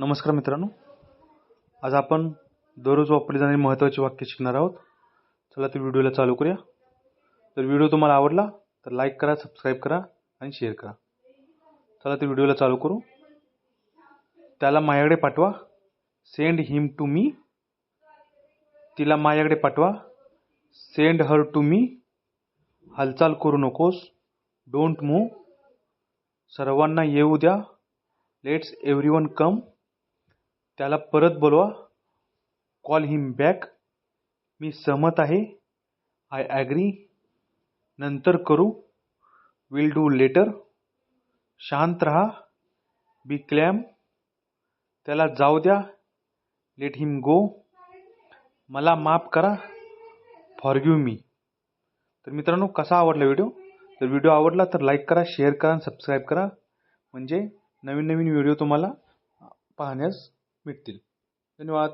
नमस्कार मित्रांनो, आज आपण दररोज वापरली जाणारी महत्त्वाची वाक्य शिकणार आहोत. चला तर व्हिडिओला चालू करूया. जर व्हिडिओ तुम्हाला आवडला तर लाईक करा, सबस्क्राईब करा आणि शेअर करा. चला तर व्हिडिओला चालू करू. त्याला माझ्याकडे पाठवा, सेंड हिम टू मी. तिला माझ्याकडे पाठवा, सेंड हर टू मी. हालचाल करू नकोस, डोंट मूव्ह. सर्वांना येऊ द्या, लेट्स एव्हरीवन कम. त्याला परत बोलवा, कॉल हिम बॅक. मी सहमत आहे, आय ॲग्री. नंतर करू, विल डू लेटर. शांत रहा, बी क्लॅम. त्याला जाऊ द्या, लेट हिम गो. मला माफ करा, फॉरगिव्ह मी. तर मित्रांनो, कसा आवडला व्हिडिओ? तर व्हिडिओ आवडला तर लाईक करा, शेअर करा आणि सबस्क्राईब करा, म्हणजे नवीन नवीन व्हिडिओ तुम्हाला पाहण्यास मिळतील. धन्यवाद.